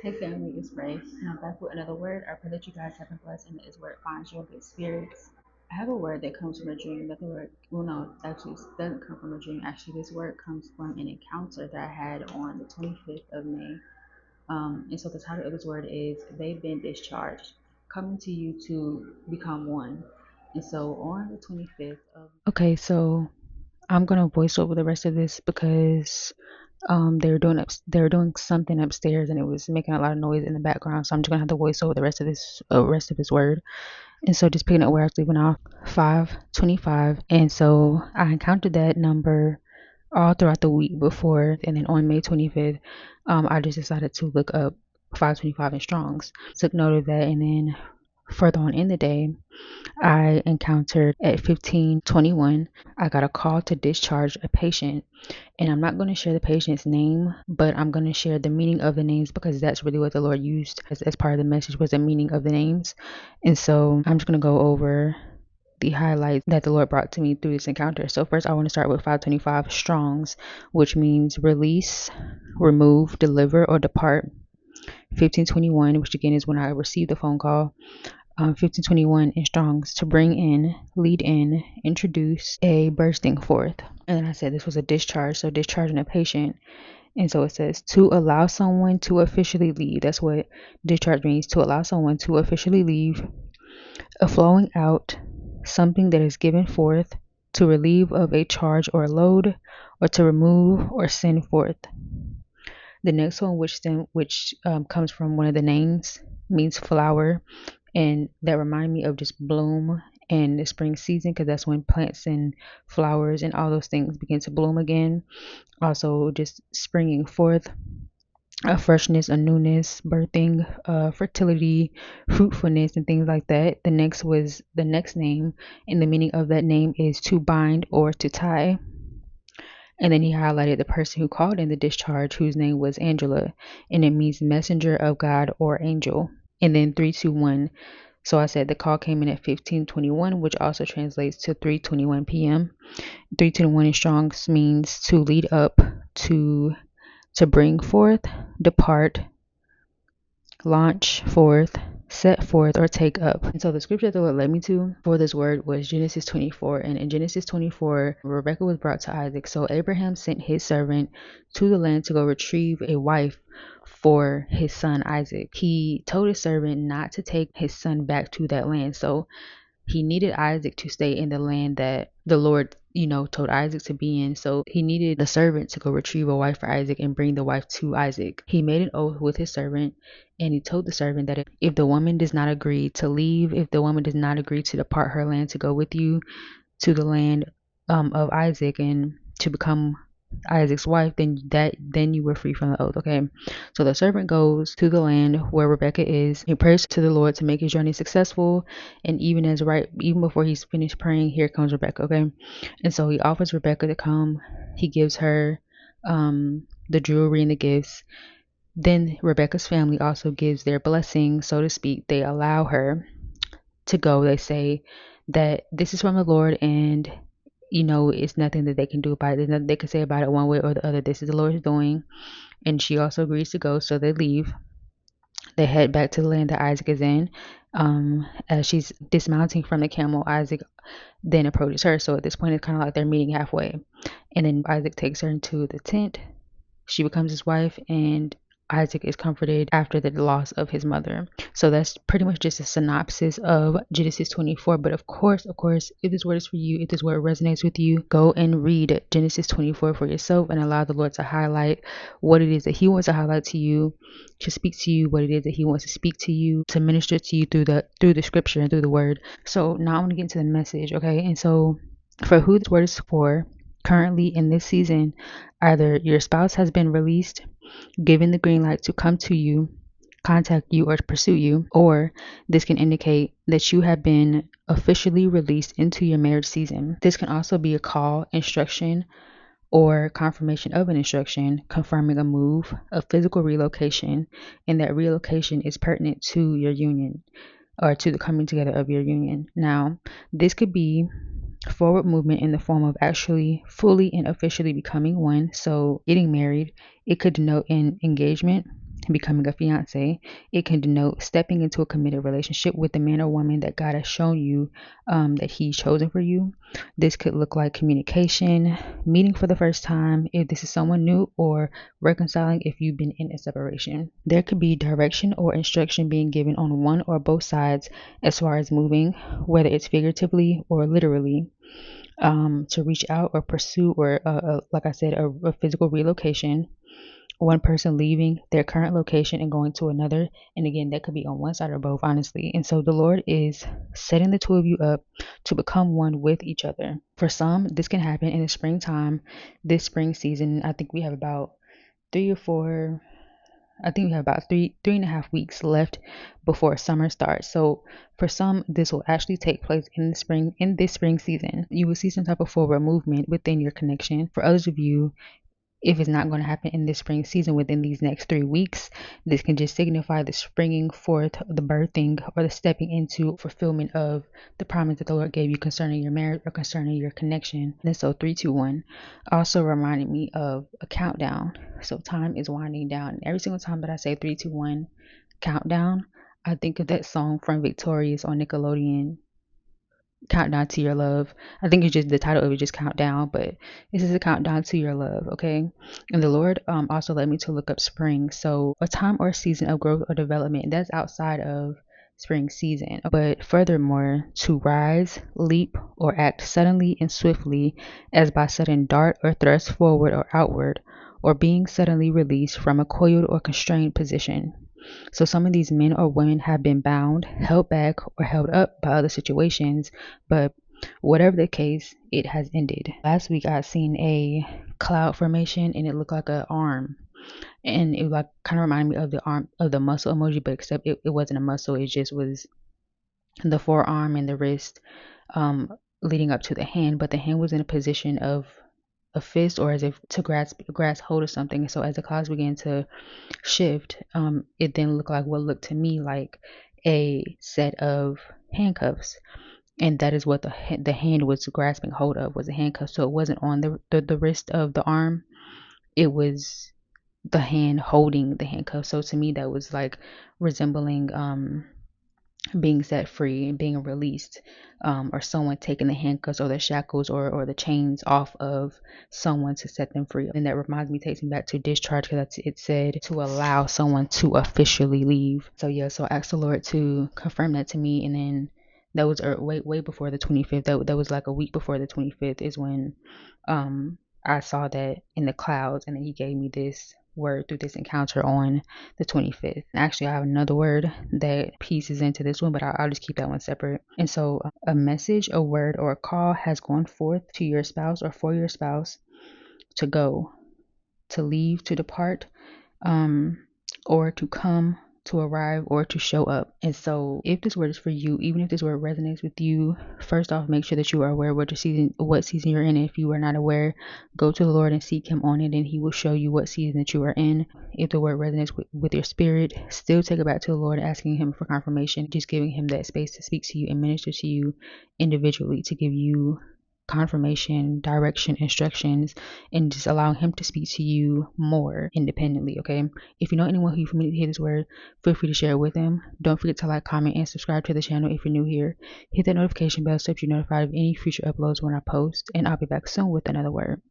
Hey family, it's Ray, and I'm back with another word. I pray that you guys have been blessed and that this word finds you in good spirits. I have a word that comes from a dream. That the word, well, no, actually, it doesn't come from a dream. Actually, this word comes from an encounter that I had on the 25th of May. And so the title of this word is "They've Been Discharged," coming to you to become one. And so on the 25th of. Okay, so I'm gonna voice over the rest of this because they were doing something upstairs and it was making a lot of noise in the background. So I'm just gonna have to voice over the rest of this word. And so just picking up where I was leaving off, 525. And so I encountered that number all throughout the week before, and then on May 25th, I just decided to look up 525 in Strong's. Took note of that, and then further on in the day, I encountered at 1521, I got a call to discharge a patient. And I'm not going to share the patient's name, but I'm going to share the meaning of the names because that's really what the Lord used as part of the message, was the meaning of the names. And so I'm just going to go over the highlights that the Lord brought to me through this encounter. So first I want to start with 525 Strongs, which means release, remove, deliver, or depart. 1521, which again is when I received the phone call. 1521 in Strong's, to bring in, lead in, introduce, a bursting forth. And then I said this was a discharge, so discharging a patient. And so it says to allow someone to officially leave. That's what discharge means, to allow someone to officially leave. A flowing out, something that is given forth, to relieve of a charge or load, or to remove or send forth. The next one, which comes from one of the names, means flower, and that remind me of just bloom and the spring season, because that's when plants and flowers and all those things begin to bloom again. Also just springing forth, a freshness, a newness, birthing, fertility, fruitfulness, and things like that. The next name, and the meaning of that name is to bind or to tie. And then he highlighted the person who called in the discharge, whose name was Angela, and it means messenger of God or angel. And then 321. So I said the call came in at 1521, which also translates to 3:21 p.m. 321 in Strong's means to lead up, to bring forth, depart, launch forth, set forth, or take up. And so the scripture that the Lord led me to for this word was Genesis 24. And in Genesis 24, Rebekah was brought to Isaac. So Abraham sent his servant to the land to go retrieve a wife for his son Isaac. He told his servant not to take his son back to that land. So he needed Isaac to stay in the land that the Lord, told Isaac to be in. So he needed the servant to go retrieve a wife for Isaac and bring the wife to Isaac. He made an oath with his servant, and he told the servant that if the woman does not agree to leave, if the woman does not agree to depart her land to go with you to the land of Isaac and to become Isaac's wife, then you were free from the oath. Okay, so the servant goes to the land where Rebekah is. He prays to the Lord to make his journey successful, and even before he's finished praying, here comes Rebekah. Okay, and so he offers Rebekah to come. He gives her the jewelry and the gifts. Then Rebekah's family also gives their blessing, so to speak. They allow her to go. They say that this is from the Lord, and it's nothing that they can do about it. There's nothing they can say about it one way or the other. This is the Lord's doing. And she also agrees to go, so they leave. They head back to the land that Isaac is in. As she's dismounting from the camel, Isaac then approaches her. So at this point, it's kind of like they're meeting halfway. And then Isaac takes her into the tent. She becomes his wife, and Isaac is comforted after the loss of his mother. So that's pretty much just a synopsis of Genesis 24. But of course, if this word is for you, if this word resonates with you, go and read Genesis 24 for yourself and allow the Lord to highlight what it is that he wants to highlight to you, to speak to you, what it is that he wants to speak to you, to minister to you through the scripture and through the word. So now I'm going to get into the message, okay? And so for who this word is for, currently in this season, either your spouse has been released, given the green light to come to you, contact you, or to pursue you, or this can indicate that you have been officially released into your marriage season. This can also be a call, instruction, or confirmation of an instruction, confirming a move, a physical relocation, and that relocation is pertinent to your union or to the coming together of your union. Now, this could be forward movement in the form of actually fully and officially becoming one, so getting married. It could denote an engagement, becoming a fiance. It can denote stepping into a committed relationship with the man or woman that God has shown you that He's chosen for you. This could look like communication, meeting for the first time if this is someone new, or reconciling if you've been in a separation. There could be direction or instruction being given on one or both sides as far as moving, whether it's figuratively or literally, to reach out or pursue, or like I said, a physical relocation. One person leaving their current location and going to another. And again, that could be on one side or both, honestly. And so the Lord is setting the two of you up to become one with each other. For some, this can happen in the springtime, this spring season. I think we have about 3 and a half weeks left before summer starts. So for some, this will actually take place in this spring season. You will see some type of forward movement within your connection. For others of you, if it's not going to happen in this spring season within these next 3 weeks, this can just signify the springing forth, the birthing, or the stepping into fulfillment of the promise that the Lord gave you concerning your marriage or concerning your connection. And so 3, 2, 1 also reminded me of a countdown. So time is winding down. Every single time that I say 3, 2, 1 countdown, I think of that song from Victorious on Nickelodeon, Countdown to Your Love. I think it's just the title of it, just Countdown, but this is a countdown to your love, okay? And the Lord also led me to look up spring. So a time or season of growth or development that's outside of spring season. But furthermore, to rise, leap, or act suddenly and swiftly, as by sudden dart or thrust forward or outward, or being suddenly released from a coiled or constrained position. So some of these men or women have been bound, held back, or held up by other situations, but whatever the case, it has ended. Last week I seen a cloud formation and it looked like an arm, and it like kind of reminded me of the arm of the muscle emoji, but except it wasn't a muscle, it just was the forearm and the wrist leading up to the hand, but the hand was in a position of a fist, or as if to grasp hold of something. So as the clouds began to shift, it then looked like what looked to me like a set of handcuffs, and that is what the hand was grasping hold of, was a handcuff. So it wasn't on the wrist of the arm, it was the hand holding the handcuff. So to me that was like resembling being set free and being released, or someone taking the handcuffs or the shackles or the chains off of someone to set them free. And that reminds me, takes me back to discharge, because it said to allow someone to officially leave. So yeah, so I asked the Lord to confirm that to me, and then that was way before the 25th. That was like a week before the 25th is when I saw that in the clouds, and then He gave me this word through this encounter on the 25th. Actually, I have another word that pieces into this one, but I'll just keep that one separate. And so a message, a word, or a call has gone forth to your spouse or for your spouse to go, to leave, to depart, or to come, to arrive, or to show up. And so if this word is for you, even if this word resonates with you, first off, make sure that you are aware what season you're in. If you are not aware, go to the Lord and seek Him on it, and He will show you what season that you are in. If the word resonates with your spirit, still take it back to the Lord, asking Him for confirmation, just giving Him that space to speak to you and minister to you individually, to give you confirmation, direction, instructions, and just allowing Him to speak to you more independently, okay? If you know anyone who you familiar to hear this word, feel free to share it with them. Don't forget to like, comment, and subscribe to the channel if you're new here. Hit that notification bell so that you're notified of any future uploads when I post, and I'll be back soon with another word.